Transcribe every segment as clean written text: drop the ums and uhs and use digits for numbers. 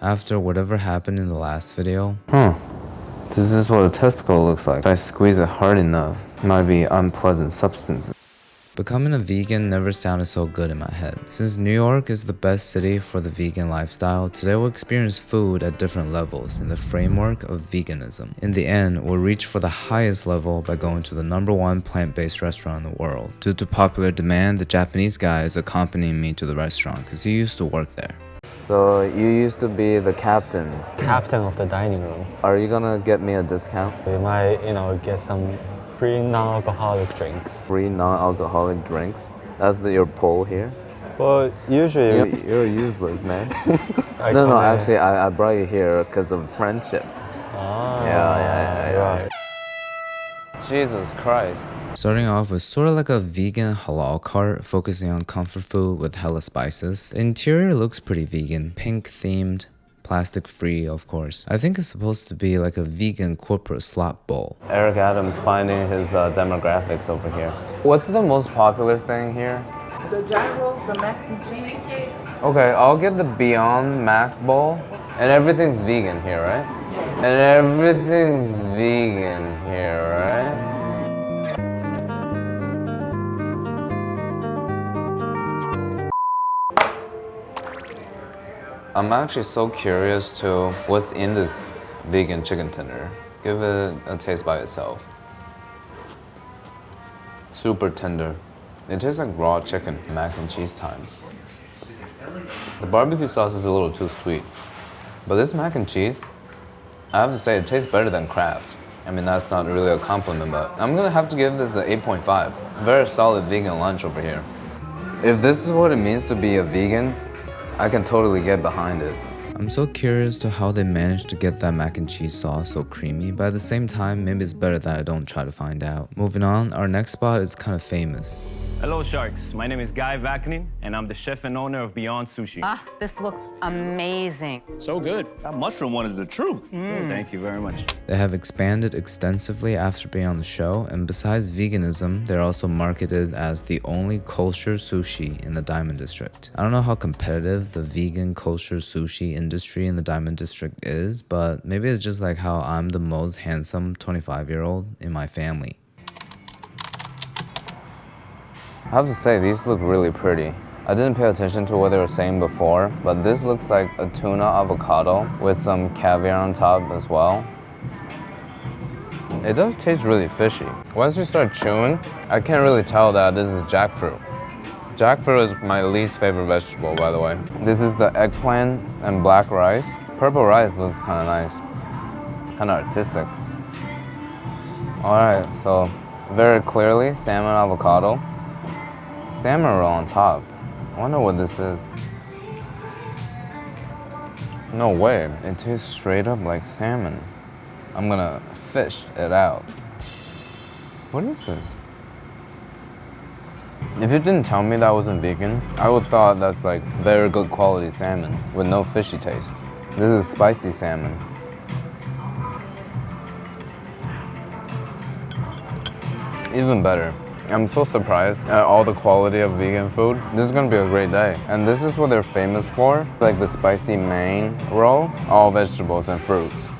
after whatever happened in the last video. This is what a testicle looks like. If I squeeze it hard enough, it might be unpleasant substances. Becoming a vegan never sounded so good in my head. Since New York is the best city for the vegan lifestyle, today we'll experience food at different levels in the framework of veganism. In the end, we'll reach for the highest level by going to the #1 plant-based restaurant in the world. Due to popular demand, the Japanese guy is accompanying me to the restaurant because he used to work there. So you used to be the captain. Captain of the dining room. Are you gonna get me a discount? We might, get some free non-alcoholic drinks. Free non-alcoholic drinks? That's your poll here? Well, usually... You're useless, man. No, actually, I brought you here because of friendship. Yeah. Right. Jesus Christ. Starting off with sort of like a vegan halal cart focusing on comfort food with hella spices. The interior looks pretty vegan, pink themed, plastic free of course. I think it's supposed to be like a vegan corporate slop bowl. Eric Adams finding his demographics over here. What's the most popular thing here? The gyros, the mac and cheese. Okay, I'll get the Beyond Mac bowl. And everything's vegan here, right? And everything's vegan here, right? I'm actually so curious to what's in this vegan chicken tender. Give it a taste by itself. Super tender. It tastes like raw chicken, mac and cheese time. The barbecue sauce is a little too sweet. But this mac and cheese, I have to say it tastes better than Kraft. I mean, that's not really a compliment, but I'm gonna have to give this an 8.5. Very solid vegan lunch over here. If this is what it means to be a vegan, I can totally get behind it. I'm so curious to how they managed to get that mac and cheese sauce so creamy, but at the same time, maybe it's better that I don't try to find out. Moving on, our next spot is kind of famous. Hello, Sharks. My name is Guy Vaknin, and I'm the chef and owner of Beyond Sushi. This looks amazing. So good. That mushroom one is the truth. Thank you very much. They have expanded extensively after being on the show, and besides veganism, they're also marketed as the only kosher sushi in the Diamond District. I don't know how competitive the vegan kosher sushi industry in the Diamond District is, but maybe it's just like how I'm the most handsome 25-year-old in my family. I have to say, these look really pretty. I didn't pay attention to what they were saying before, but this looks like a tuna avocado with some caviar on top as well. It does taste really fishy. Once you start chewing, I can't really tell that this is jackfruit. Jackfruit is my least favorite vegetable, by the way. This is the eggplant and black rice. Purple rice looks kind of nice, kind of artistic. All right, so very clearly salmon avocado. Salmon roll on top. I wonder what this is. No way. It tastes straight up like salmon. I'm gonna fish it out. What is this? If you didn't tell me that wasn't vegan, I would thought that's like very good quality salmon with no fishy taste. This is spicy salmon. Even better. I'm so surprised at all the quality of vegan food. This is gonna be a great day. And this is what they're famous for, like the spicy main roll, all vegetables and fruits.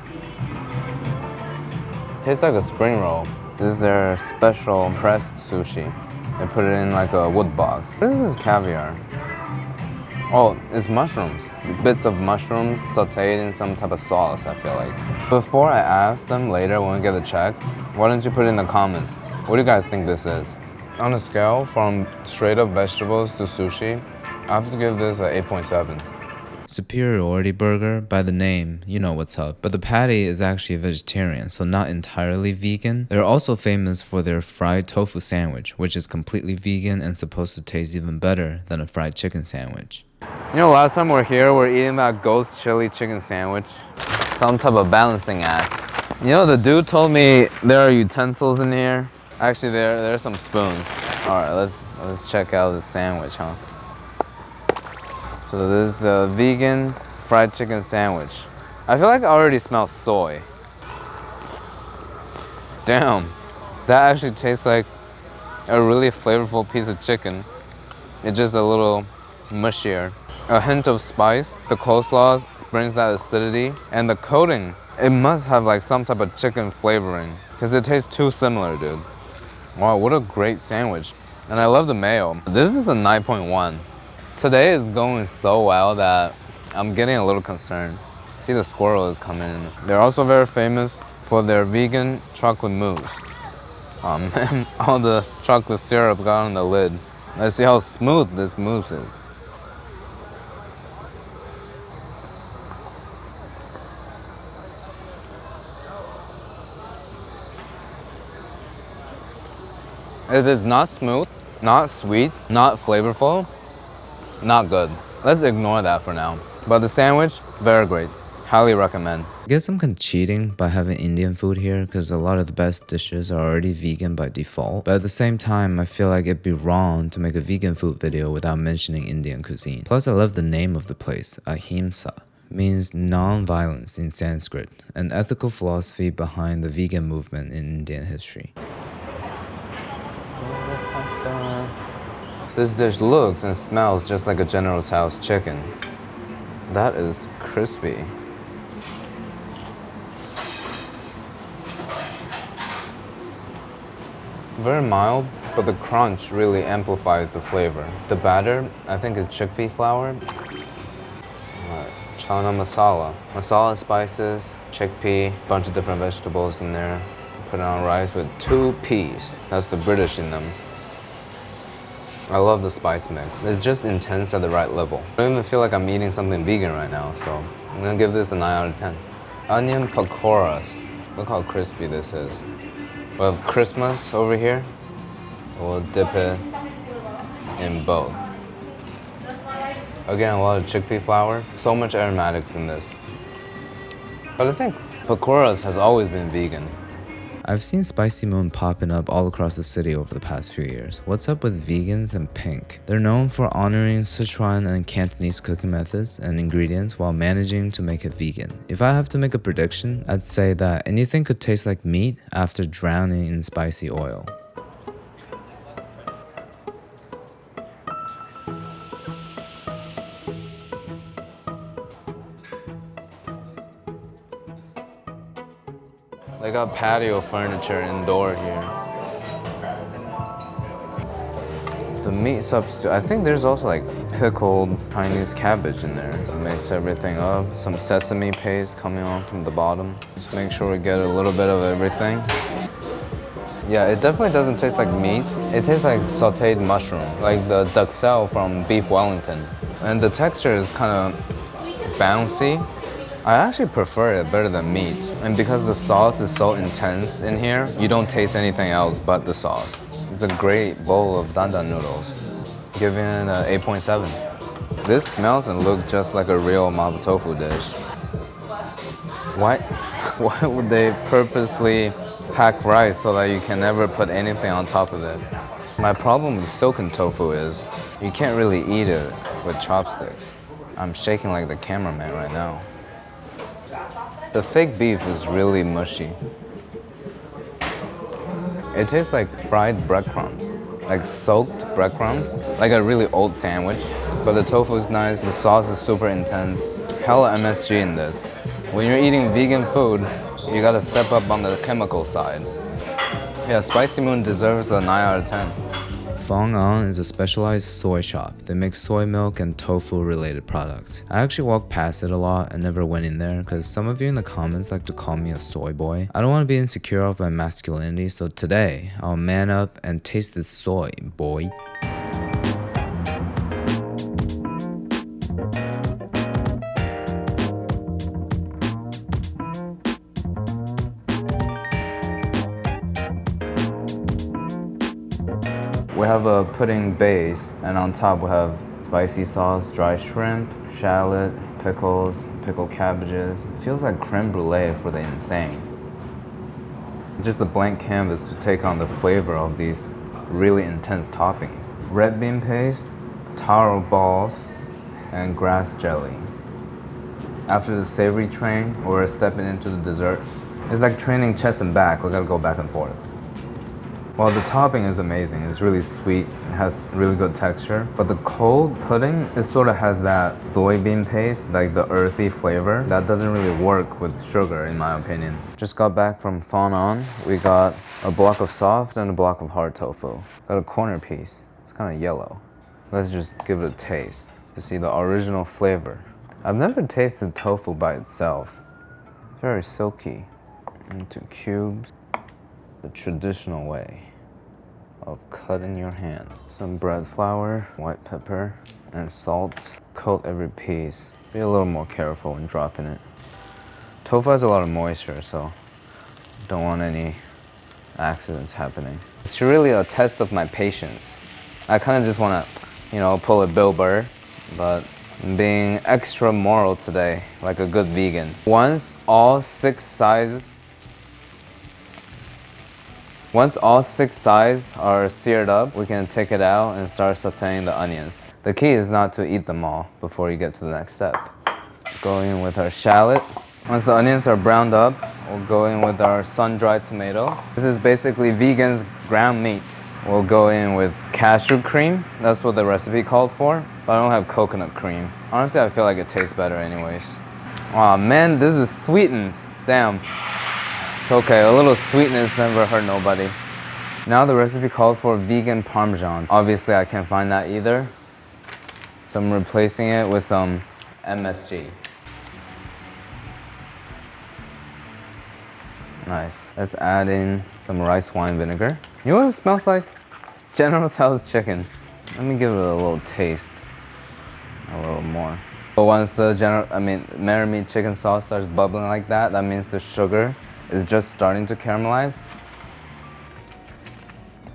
Tastes like a spring roll. This is their special pressed sushi. They put it in like a wood box. What is this caviar? Oh, it's mushrooms. Bits of mushrooms sauteed in some type of sauce, I feel like. Before I ask them later when we get the check, why don't you put it in the comments? What do you guys think this is? On a scale from straight up vegetables to sushi, I have to give this an 8.7. Superiority burger, by the name, you know what's up. But the patty is actually a vegetarian, so not entirely vegan. They're also famous for their fried tofu sandwich, which is completely vegan and supposed to taste even better than a fried chicken sandwich. You know, last time we're here, we're eating that ghost chili chicken sandwich. Some type of balancing act. You know, the dude told me there are utensils in here. Actually, there are some spoons. All right, let's check out the sandwich, huh? So this is the vegan fried chicken sandwich. I feel like I already smell soy. Damn, that actually tastes like a really flavorful piece of chicken. It's just a little mushier. A hint of spice. The coleslaw brings that acidity. And the coating, it must have like some type of chicken flavoring because it tastes too similar, dude. Wow, what a great sandwich. And I love the mayo. This is a 9.1. Today is going so well that I'm getting a little concerned. See, the squirrel is coming in. They're also very famous for their vegan chocolate mousse. Oh man, all the chocolate syrup got on the lid. Let's see how smooth this mousse is. It is not smooth, not sweet, not flavorful, not good. Let's ignore that for now. But the sandwich, very great. Highly recommend. I guess I'm kind of cheating by having Indian food here because a lot of the best dishes are already vegan by default. But at the same time, I feel like it'd be wrong to make a vegan food video without mentioning Indian cuisine. Plus, I love the name of the place, Ahimsa. Means non-violence in Sanskrit, an ethical philosophy behind the vegan movement in Indian history. This dish looks and smells just like a General Tso's chicken. That is crispy. Very mild, but the crunch really amplifies the flavor. The batter, I think, is chickpea flour. Chana masala. Masala spices, chickpea, bunch of different vegetables in there. Put it on rice with 2 peas. That's the British in them. I love the spice mix. It's just intense at the right level. I don't even feel like I'm eating something vegan right now, so I'm gonna give this a 9 out of 10. Onion pakoras. Look how crispy this is. We have Christmas over here. We'll dip it in both. Again, a lot of chickpea flour. So much aromatics in this. But I think pakoras has always been vegan. I've seen Spicy Moon popping up all across the city over the past few years. What's up with vegans and pink? They're known for honoring Sichuan and Cantonese cooking methods and ingredients while managing to make it vegan. If I have to make a prediction, I'd say that anything could taste like meat after drowning in spicy oil. They got patio furniture indoor here. The meat substitute, I think there's also like pickled Chinese cabbage in there. Mix everything up. Some sesame paste coming on from the bottom. Just make sure we get a little bit of everything. Yeah, it definitely doesn't taste like meat. It tastes like sauteed mushroom, like the duxelle from Beef Wellington. And the texture is kind of bouncy. I actually prefer it better than meat. And because the sauce is so intense in here, you don't taste anything else but the sauce. It's a great bowl of dandan noodles. Giving it an 8.7. This smells and looks just like a real mapo tofu dish. Why would they purposely pack rice so that you can never put anything on top of it? My problem with silken tofu is you can't really eat it with chopsticks. I'm shaking like the cameraman right now. The fake beef is really mushy. It tastes like fried breadcrumbs, like soaked breadcrumbs, like a really old sandwich. But the tofu is nice, the sauce is super intense. Hella MSG in this. When you're eating vegan food, you gotta step up on the chemical side. Yeah, Spicy Moon deserves a 9 out of 10. Fong An is a specialized soy shop. They make soy milk and tofu related products. I actually walk past it a lot and never went in there because some of you in the comments like to call me a soy boy. I don't want to be insecure of my masculinity, so today I'll man up and taste this soy, boy. We have a pudding base, and on top we have spicy sauce, dry shrimp, shallot, pickles, pickled cabbages. It feels like creme brulee for the insane. Just a blank canvas to take on the flavor of these really intense toppings. Red bean paste, taro balls, and grass jelly. After the savory train, we're stepping into the dessert. It's like training chest and back. We gotta go back and forth. Well, the topping is amazing. It's really sweet. It has really good texture. But the cold pudding, it sort of has that soybean paste, like the earthy flavor. That doesn't really work with sugar, in my opinion. Just got back from Fanon. We got a block of soft and a block of hard tofu. Got a corner piece. It's kind of yellow. Let's just give it a taste to see the original flavor. I've never tasted tofu by itself. Very silky. Into cubes. The traditional way of cutting your hand. Some bread flour, white pepper, and salt. Coat every piece. Be a little more careful when dropping it. Tofu has a lot of moisture, so don't want any accidents happening. It's really a test of my patience. I kind of just want to, you know, pull a Bill Burr, but I'm being extra moral today, like a good vegan. Once all six sides are seared up, we can take it out and start sauteing the onions. The key is not to eat them all before you get to the next step. Go in with our shallot. Once the onions are browned up, we'll go in with our sun-dried tomato. This is basically vegan's ground meat. We'll go in with cashew cream. That's what the recipe called for, but I don't have coconut cream. Honestly, I feel like it tastes better anyways. Aw man, this is sweetened. Damn. It's okay, a little sweetness never hurt nobody. Now the recipe called for vegan parmesan. Obviously I can't find that either. So I'm replacing it with some MSG. Nice. Let's add in some rice wine vinegar. You know what it smells like? General Tso's chicken. Let me give it a little taste. A little more. But once the Meramie chicken sauce starts bubbling like that, that means the sugar is just starting to caramelize.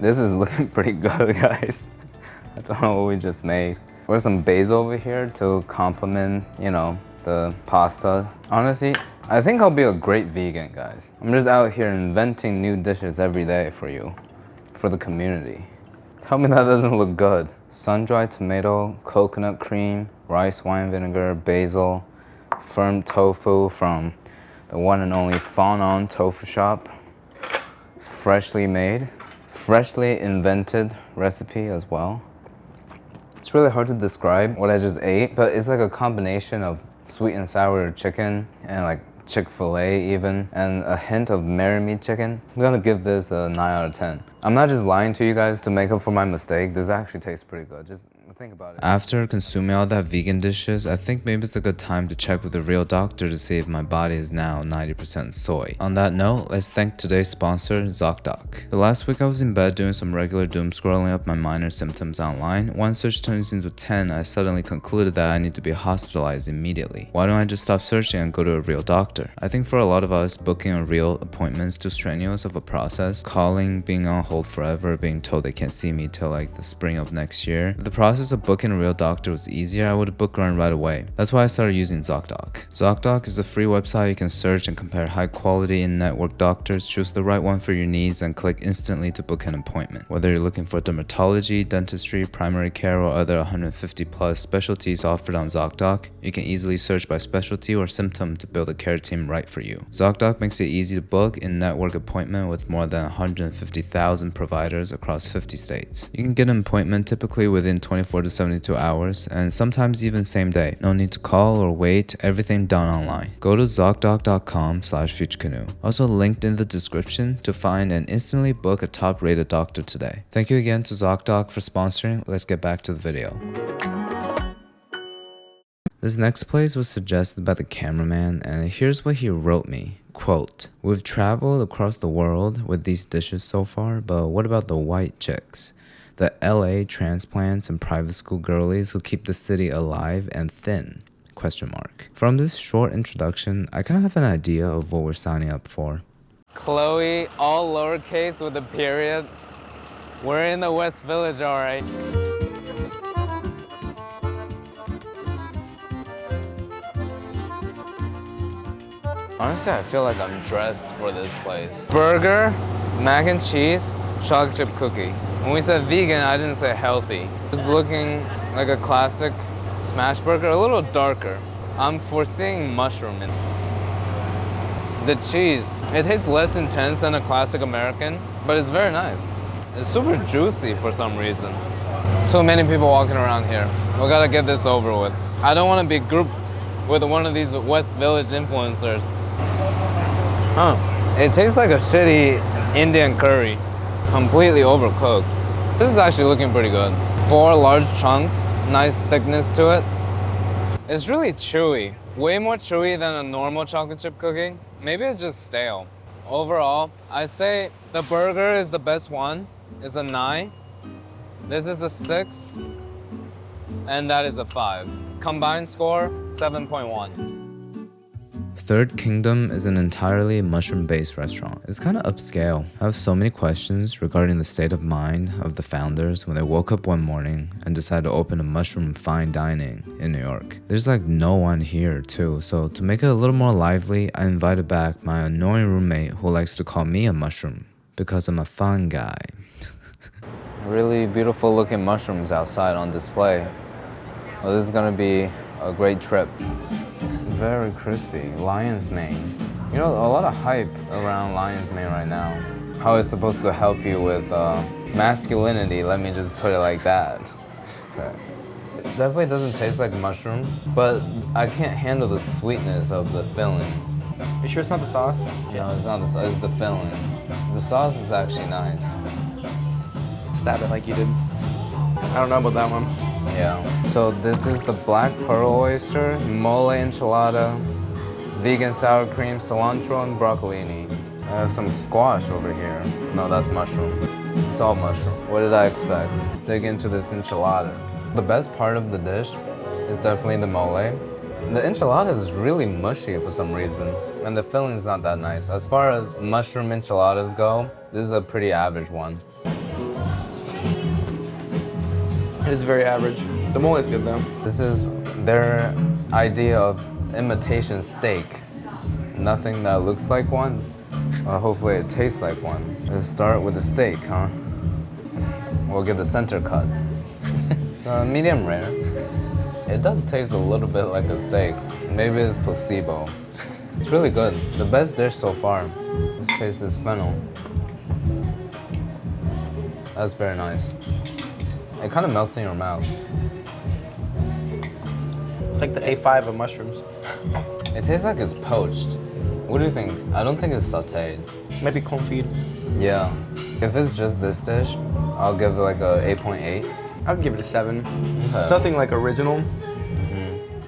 This is looking pretty good, guys. I don't know what we just made. There's some basil over here to complement, you know, the pasta. Honestly, I think I'll be a great vegan, guys. I'm just out here inventing new dishes every day for you, for the community. Tell me that doesn't look good. Sun-dried tomato, coconut cream, rice wine vinegar, basil, firm tofu from the one and only Fanon tofu shop. Freshly made, freshly invented recipe as well. It's really hard to describe what I just ate, but it's like a combination of sweet and sour chicken and like Chick-fil-A even, and a hint of Meramie chicken. I'm gonna give this a 9 out of 10. I'm not just lying to you guys to make up for my mistake. This actually tastes pretty good. Just think about it. After consuming all that vegan dishes, I think maybe it's a good time to check with a real doctor to see if my body is now 90% soy. On that note, let's thank today's sponsor, ZocDoc. The last week I was in bed doing some regular doom scrolling up my minor symptoms online. One search turns into 10, I suddenly concluded that I need to be hospitalized immediately. Why don't I just stop searching and go to a real doctor? I think for a lot of us, booking a real appointment is too strenuous of a process. Calling, being on hold forever, being told they can't see me till like the spring of next year. If the process of booking a real doctor was easier, I would have booked one right away. That's why I started using ZocDoc. ZocDoc is a free website you can search and compare high quality in-network doctors, choose the right one for your needs, and click instantly to book an appointment. Whether you're looking for dermatology, dentistry, primary care, or other 150 plus specialties offered on ZocDoc, you can easily search by specialty or symptom to build a care team right for you. ZocDoc makes it easy to book in-network appointment with more than 150,000 providers across 50 states. You can get an appointment typically within 24 to 72 hours, and sometimes even same day. No need to call or wait, everything done online. Go to ZocDoc.com/futurecanoe. Also linked in the description to find and instantly book a top-rated doctor today. Thank you again to ZocDoc for sponsoring. Let's get back to the video. This next place was suggested by the cameraman, and here's what he wrote me. Quote, "We've traveled across the world with these dishes so far, but what about the white chicks? The LA transplants and private school girlies who keep the city alive and thin?" Question mark. From this short introduction, I kind of have an idea of what we're signing up for. Chloe, all lowercase with a period. We're in the West Village, all right. Honestly, I feel like I'm dressed for this place. Burger, mac and cheese, chocolate chip cookie. When we said vegan, I didn't say healthy. It's looking like a classic smash burger, a little darker. I'm foreseeing mushroom in it. The cheese, it tastes less intense than a classic American, but it's very nice. It's super juicy for some reason. Too many people walking around here. We gotta get this over with. I don't want to be grouped with one of these West Village influencers. Huh. It tastes like a shitty Indian curry. Completely overcooked. This is actually looking pretty good. 4 large chunks, nice thickness to it. It's really chewy. Way more chewy than a normal chocolate chip cookie. Maybe it's just stale. Overall, I say the burger is the best one. It's a 9. This is a 6. And that is a 5. Combined score, 7.1. Third Kingdom is an entirely mushroom-based restaurant. It's kind of upscale. I have so many questions regarding the state of mind of the founders when they woke up one morning and decided to open a mushroom fine dining in New York. There's like no one here too, so to make it a little more lively, I invited back my annoying roommate who likes to call me a mushroom because I'm a fun guy. Really beautiful looking mushrooms outside on display. Well, this is gonna be a great trip. Very crispy, lion's mane. You know, a lot of hype around lion's mane right now. How it's supposed to help you with masculinity, let me just put it like that. Okay. It definitely doesn't taste like mushrooms, but I can't handle the sweetness of the filling. You sure it's not the sauce? No, it's not the sauce, it's the filling. The sauce is actually nice. Stab it like you did. I don't know about that one. Yeah. So this is the black pearl oyster, mole enchilada, vegan sour cream, cilantro, and broccolini. I have some squash over here. No, that's mushroom. It's all mushroom. What did I expect? Dig into this enchilada. The best part of the dish is definitely the mole. The enchilada is really mushy for some reason, and the filling is not that nice. As far as mushroom enchiladas go, this is a pretty average one. It is very average. The mole is good though. This is their idea of imitation steak. Nothing that looks like one. Hopefully it tastes like one. Let's start with the steak, huh? We'll get the center cut. It's medium rare. It does taste a little bit like a steak. Maybe it's placebo. It's really good. The best dish so far. Let's taste this fennel. That's very nice. It kind of melts in your mouth. It's like the A5 of mushrooms. It tastes like it's poached. What do you think? I don't think it's sauteed. Maybe confit. Yeah. If it's just this dish, I'll give it like a 8.8. I would give it a 7. Okay. It's nothing like original.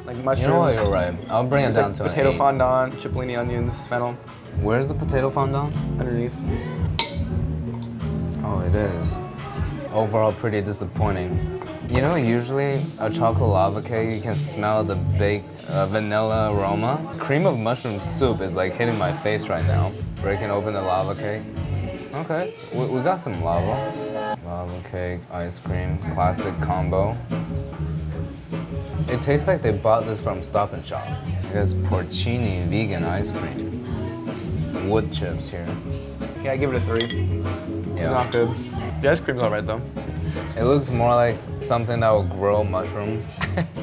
Like mushrooms. You know what? You're right. I'll bring it There's down like to potato an 8. fondant, cipollini onions, fennel Where's the potato fondant? underneath. Oh, it is. Overall, pretty disappointing. You know, usually a chocolate lava cake, you can smell the baked vanilla aroma. Cream of mushroom soup is like hitting my face right now. Breaking open the lava cake. Okay, we got some lava. Lava cake, ice cream, classic combo. It tastes like they bought this from Stop and Shop. It has porcini vegan ice cream. Wood chips here. Yeah, I give it a 3. Yeah. Not good. The ice cream's alright though. It looks more like something that will grow mushrooms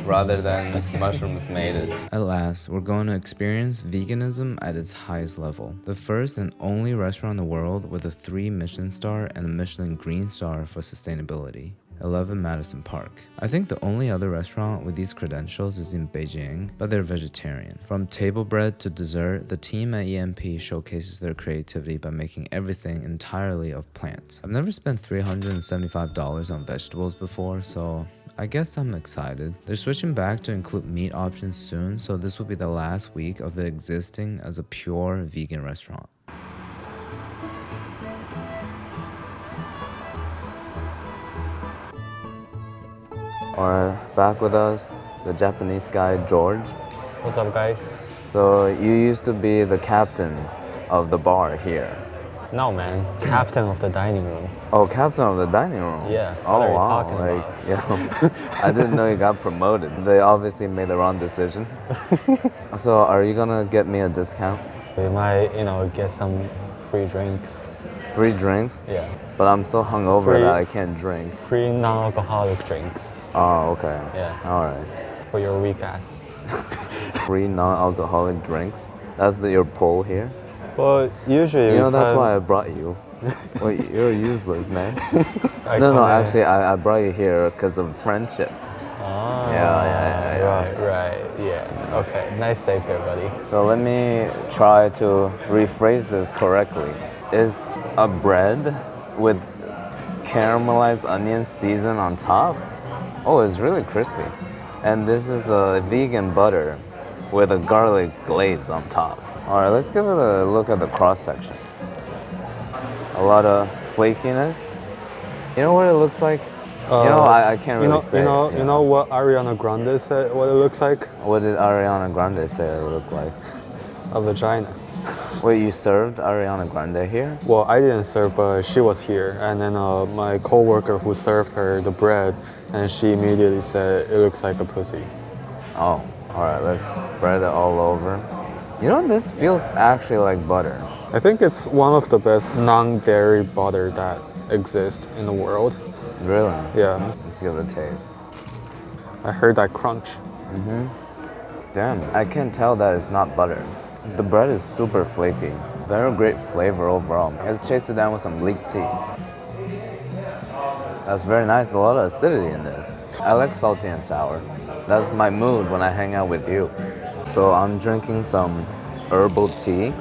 rather than mushrooms made it. At last, we're going to experience veganism at its highest level. The first and only restaurant in the world with a 3 Michelin star and a Michelin green star for sustainability. 11 Madison Park. I think the only other restaurant with these credentials is in Beijing, but they're vegetarian. From table bread to dessert, the team at EMP showcases their creativity by making everything entirely of plants. I've never spent $375 on vegetables before, so I guess I'm excited. They're switching back to include meat options soon, so this will be the last week of it existing as a pure vegan restaurant. Or back with us, the Japanese guy, George. What's up, guys? So you used to be the captain of the bar here. No, man. Captain of the dining room. Oh, captain of the dining room? Yeah, Oh, what are you wow. talking Yeah. I didn't know you got promoted. They obviously made the wrong decision. So are you gonna get me a discount? We might, get some free drinks. Free drinks? Yeah. But I'm so hungover Free- that I can't drink. Free non-alcoholic drinks. Oh, okay. Yeah. All right. For your weak ass. Free non-alcoholic drinks? That's your poll here? Well, usually You know, that's why I brought you. Wait, you're useless, man. I No, kinda- actually, I brought you here because of friendship. Ah, Yeah. Right, yeah. Okay, nice save there, buddy. So let me try to rephrase this correctly. Is a bread with caramelized onion seasoned on top? Oh, it's really crispy. And this is a vegan butter with a garlic glaze on top. All right, let's give it a look at the cross section. A lot of flakiness. You know what it looks like? I can't really say. You know what Ariana Grande said? What it looks like? What did Ariana Grande say it looked like? A vagina. Wait, you served Ariana Grande here? Well, I didn't serve, but she was here, and then my coworker who served her the bread, and she immediately said it looks like a pussy. Oh, all right, let's spread it all over. You know, this feels actually like butter. I think it's one of the best non-dairy butter that exists in the world. Really? Yeah, Let's give it a taste. I heard that crunch. Damn, I can tell that it's not butter. The bread is super flaky. Very great flavor overall. Let's chase it down with some leek tea. That's very nice. A lot of acidity in this. I like salty and sour. That's my mood when I hang out with you. So I'm drinking some herbal tea,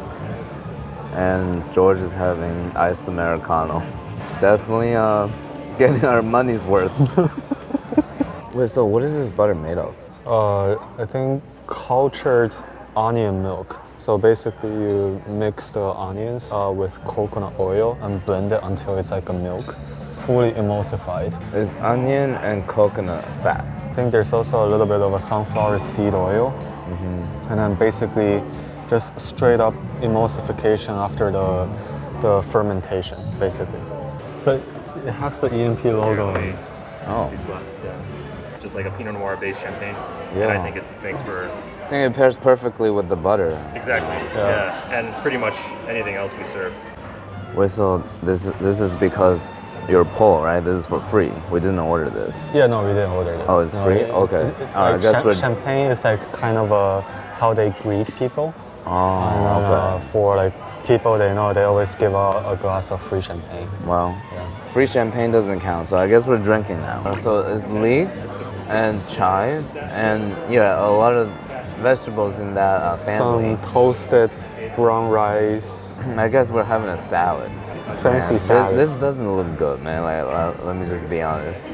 and George is having iced Americano. Definitely getting our money's worth. Wait, so what is this butter made of? I think cultured onion milk. So basically you mix the onions with coconut oil and blend it until it's like a milk, fully emulsified. It's onion and coconut fat. I think there's also a little bit of a sunflower seed oil. And then basically just straight up emulsification after the fermentation, basically. So it has the EMP logo. Oh. These glasses down. Just like a Pinot Noir based champagne. Yeah. And I think it makes for I think it pairs perfectly with the butter. exactly. Yeah. And pretty much anything else we serve. Wait, so this is because you're Paul, right? This is for free. We didn't order this. Yeah, no, we didn't order this. Oh, it's free? Okay. All right, I guess we're- champagne is like kind of how they greet people. Oh, And okay. for like people they know, they always give out a glass of free champagne. Well, free champagne doesn't count, so I guess we're drinking now. So it's leeks and chives and yeah, a lot of vegetables in that family. Some toasted brown rice. I guess we're having a salad. Fancy Man, salad. This doesn't look good, man. Like, let me just be honest.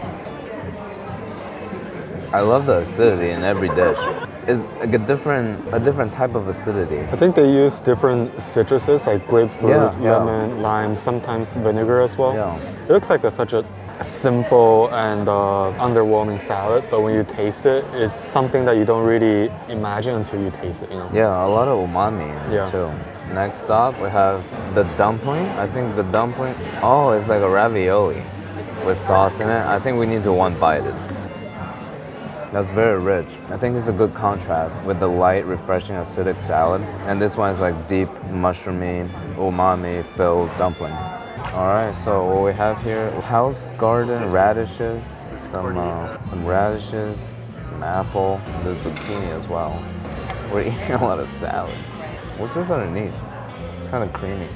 I love the acidity in every dish. It's like a different type of acidity. I think they use different citruses like grapefruit, Yeah. lemon, lime, sometimes vinegar as well. Yeah. It looks like such a simple and underwhelming salad, but when you taste it, it's something that you don't really imagine until you taste it. You know? Yeah, a lot of umami in it Yeah. too. Next up, we have the dumpling. I think the dumpling, oh, it's like a ravioli with sauce in it. I think we need to one bite it. That's very rich. I think it's a good contrast with the light, refreshing, acidic salad. And this one is like deep, mushroomy, umami-filled dumpling. All right, so what we have here, house garden radishes, some radishes, some apple, and the zucchini as well. We're eating a lot of salad. What's this underneath? It's kind of creamy.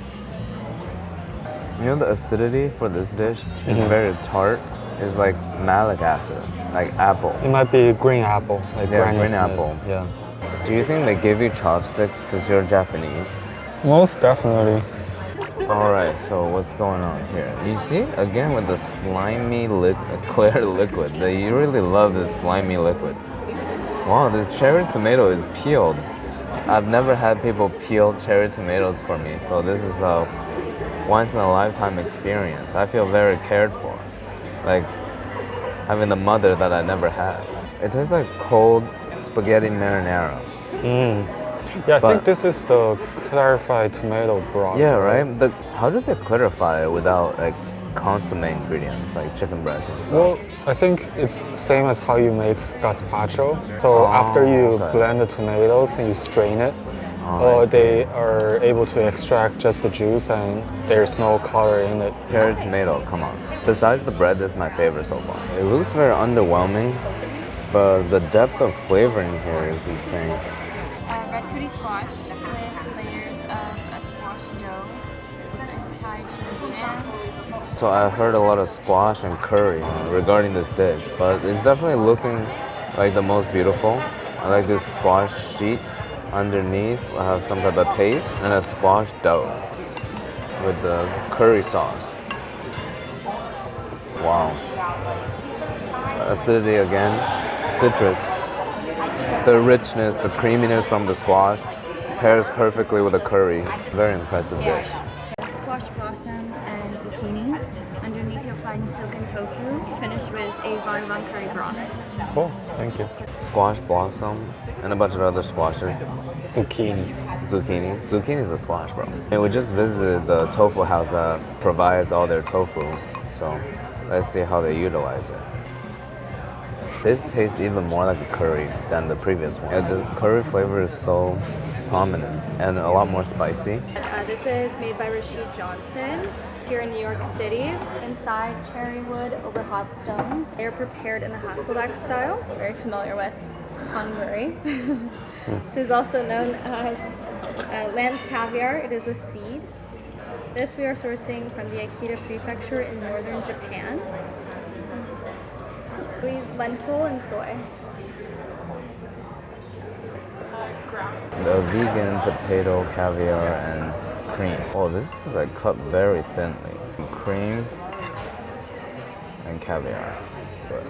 You know the acidity for this dish is very tart. It's like malic acid, like apple. It might be green apple, like Yeah, Granny green Smith. apple. Yeah. Do you think they give you chopsticks because you're Japanese? Most definitely. All right, so what's going on here? You see, again with the slimy clear liquid. They really love this slimy liquid. Wow, this cherry tomato is peeled. I've never had people peel cherry tomatoes for me, so this is a once in a lifetime experience. I feel very cared for, like having the mother that I never had. It tastes like cold spaghetti marinara. Yeah, I But- think this is the clarified tomato broth. Yeah, right? How did they clarify it without like consomme ingredients like chicken breast and stuff? Well, I think it's same as how you make gazpacho. So after you okay. blend the tomatoes and you strain it, I see. they are able to extract just the juice and there's no color in it. Cherry tomato, come on. Besides the bread, this is my favorite so far. It looks very underwhelming, but the depth of flavor in here is insane. Red putty squash with layers of a squash dough, Thai chili jam. So I heard a lot of squash and curry regarding this dish, but it's definitely looking like the most beautiful. I like this squash sheet. Underneath, I have some type of paste and a squash dough with the curry sauce. Wow. Acidity again, citrus. The richness, the creaminess from the squash pairs perfectly with the curry. Very impressive dish. Squash blossoms and zucchini. Underneath you'll find silken tofu, finished with a garlic curry broth. Cool, thank you. Squash blossom and a bunch of other squashes. Zucchinis. Zucchini. Zucchini is a squash, bro. And we just visited the tofu house that provides all their tofu. So let's see how they utilize it. This tastes even more like a curry than the previous one. And the curry flavor is so prominent and a lot more spicy. This is made by Rashid Johnson here in New York City. Inside cherry wood over hot stones. They're prepared in the Hasselback style. Very familiar with tandoori. This is also known as land caviar. It is a seed. This we are sourcing from the Akita prefecture in northern Japan. We use lentil and soy. The vegan potato, caviar, and cream. Oh, this is like cut very thinly. Cream and caviar. But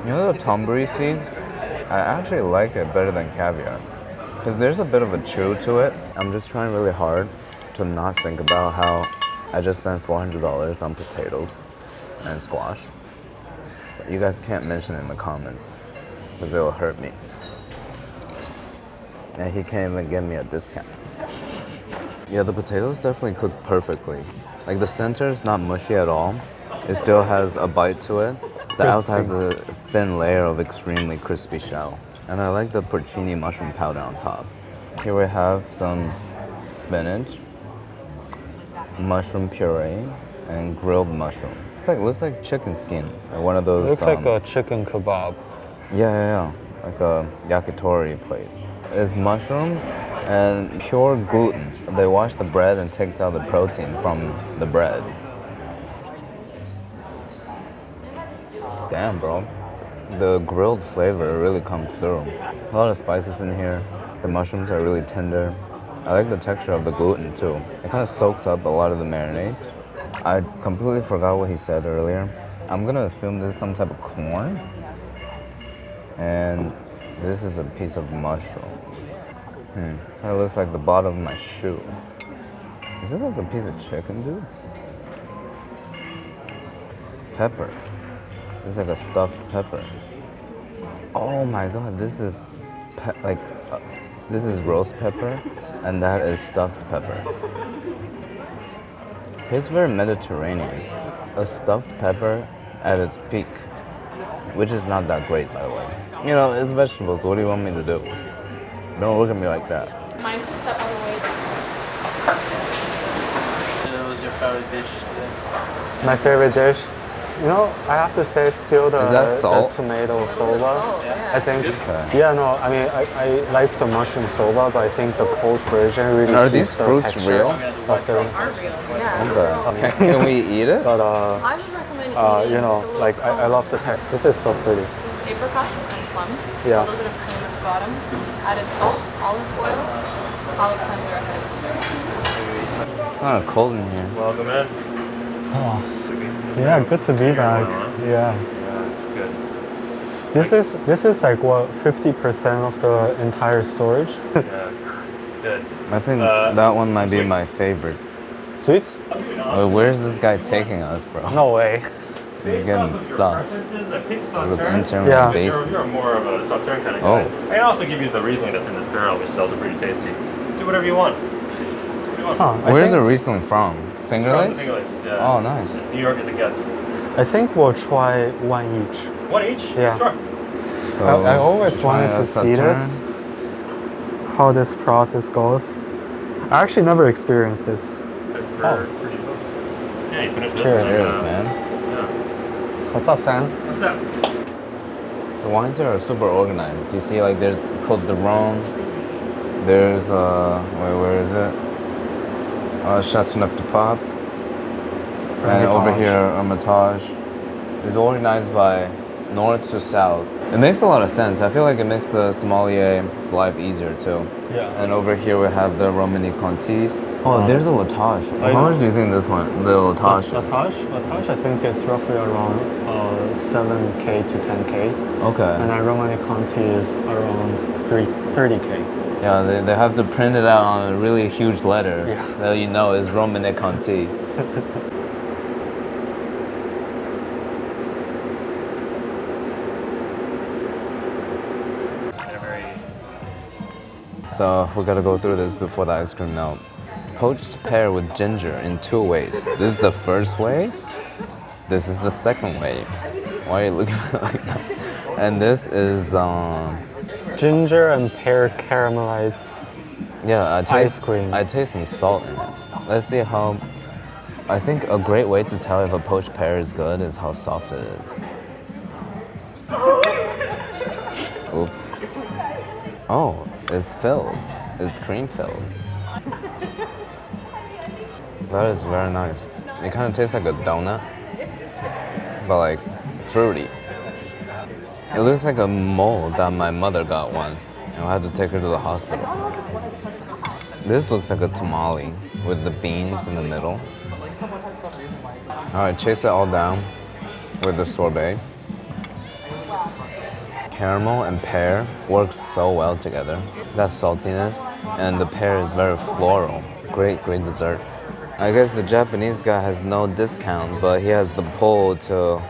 you know the tandoori seeds? I actually like it better than caviar because there's a bit of a chew to it. I'm just trying really hard to not think about how I just spent $400 on potatoes and squash. But you guys can't mention it in the comments because it will hurt me. And he can't even give me a discount. Yeah, the potatoes definitely cook perfectly. Like the center is not mushy at all. It still has a bite to it. The outside has a thin layer of extremely crispy shell. And I like the porcini mushroom powder on top. Here we have some spinach, mushroom puree, and grilled mushroom. Looks like chicken skin. Like one of those. Looks like a chicken kebab. Yeah. Like a yakitori place. It's mushrooms and pure gluten. They wash the bread and takes out the protein from the bread. Damn, bro. The grilled flavor really comes through. A lot of spices in here. The mushrooms are really tender. I like the texture of the gluten too. It kind of soaks up a lot of the marinade. I completely forgot what he said earlier. I'm gonna assume this is some type of corn. And this is a piece of mushroom. Kind of looks like the bottom of my shoe. Is it like a piece of chicken, dude? Pepper. It's like a stuffed pepper. Oh my god, this is this is roast pepper, and that is stuffed pepper. Tastes very Mediterranean. A stuffed pepper at its peak, which is not that great, by the way. You know, it's vegetables. What do you want me to do? Don't look at me like that. Mindful step on the way down. What was your favorite dish today? My favorite dish? You know, I have to say still the, Is that salt? the tomato soba. I think. Okay. Yeah, no, I mean, I like the mushroom soba, but I think the cold version really And are keeps these the fruits texture real? of the, Are real, yeah. Okay. Can we eat it? but I would recommend eating you know, the little like I love the texture. This is so pretty. This is apricots and plum. Yeah. A little bit of cream at the bottom. Added salt, olive oil, olive cleanser ahead. It's kind of cold in here. Welcome in. Oh. Yeah, good to be back. Yeah. It's good. This is like what 50% of the entire storage. Yeah. Good. I think that one might be sweets. my favorite. Sweets? Wait, where's this guy taking us, bro? No way. He's getting stuffed. I picked With Sauterne. internal Yeah. basement. You're more of a Sauterne kind of Oh. guy. I can also give you the Riesling that's in this barrel, which is also pretty tasty. Do whatever you want. What do you want? Huh, I Where's think- the Riesling from? Finger It's from Lakes? the Finger Lakes, yeah. Oh, nice. It's New York as it gets. I think we'll try one each. One each? Yeah. Sure. So, I always try wanted a to see this, Sauterne. how this process goes. I actually never experienced this. Pretty close. Yeah, you finished this. Cheers. Cheers, man. Yeah. What's up, Sam? What's that? The wines here are super organized. You see, like, there's Côte de Rhône. There's, wait, where is it? Chateauneuf du Pape. And over here, Hermitage is organized by north to south. It makes a lot of sense. I feel like it makes the sommelier's life easier too. Yeah. And over here we have the Romani Contis. Oh, there's a Latage. How much do you think this one, the Latage is? Latage, I think it's roughly around 7K to 10K. Okay. And then Romani Conti is around 30K. Yeah, they have to print it out on really huge letters Yeah. that you know is Romani Conti. So we gotta go through this before the ice cream melt. Poached pear with ginger in 2 ways. This is the first way. This is the second way. Why are you looking at it like that? And this is Ginger and pear caramelized. yeah, Ice cream. I taste some salt in it. Let's see how. I think a great way to tell if a poached pear is good is how soft it is. Oops. Oh, it's filled. It's cream filled. That is very nice. It kind of tastes like a donut, but like fruity. It looks like a mold that my mother got once, and I had to take her to the hospital. This looks like a tamale with the beans in the middle. All right, chase it all down with the sorbet. Caramel and pear work so well together. That saltiness and the pear is very floral. Great, great dessert. I guess the Japanese guy has no discount, but he has the pull to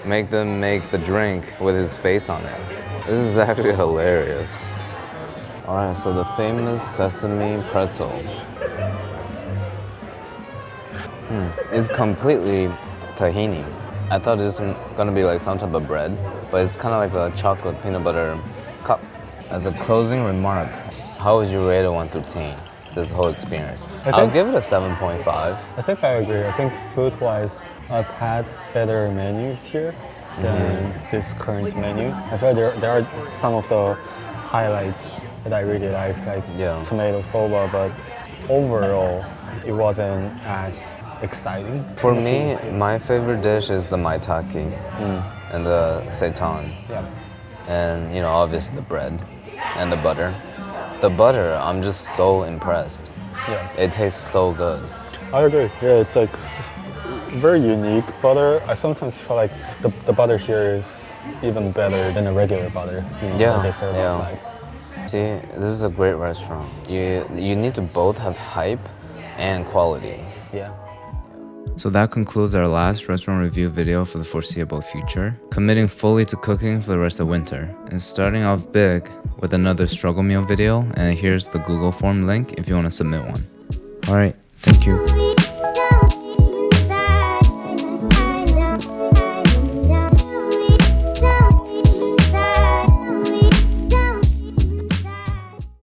make them make the drink with his face on it. This is actually hilarious. All right, so the famous sesame pretzel. It's completely tahini. I thought it was gonna be like some type of bread, but it's kind of like a chocolate peanut butter cup. As a closing remark, how would you rate it 1 through 10? This whole experience. I'll give it a 7.5. I think I agree. I think food-wise, I've had better menus here than this current menu. I feel like there are some of the highlights that I really liked, like Yeah. tomato soba, but overall, it wasn't as exciting. For me, my favorite dish is the maitake and the seitan. Yeah. And you know, obviously the bread and the butter. The butter, I'm just so impressed. Yeah. It tastes so good. I agree. Yeah, it's like very unique butter. I sometimes feel like the butter here is even better than a regular butter, that they serve outside. See, this is a great restaurant. You need to both have hype and quality. Yeah. So that concludes our last restaurant review video for the foreseeable future, committing fully to cooking for the rest of winter, and starting off big with another struggle meal video, and here's the Google form link if you want to submit one. Alright, thank you.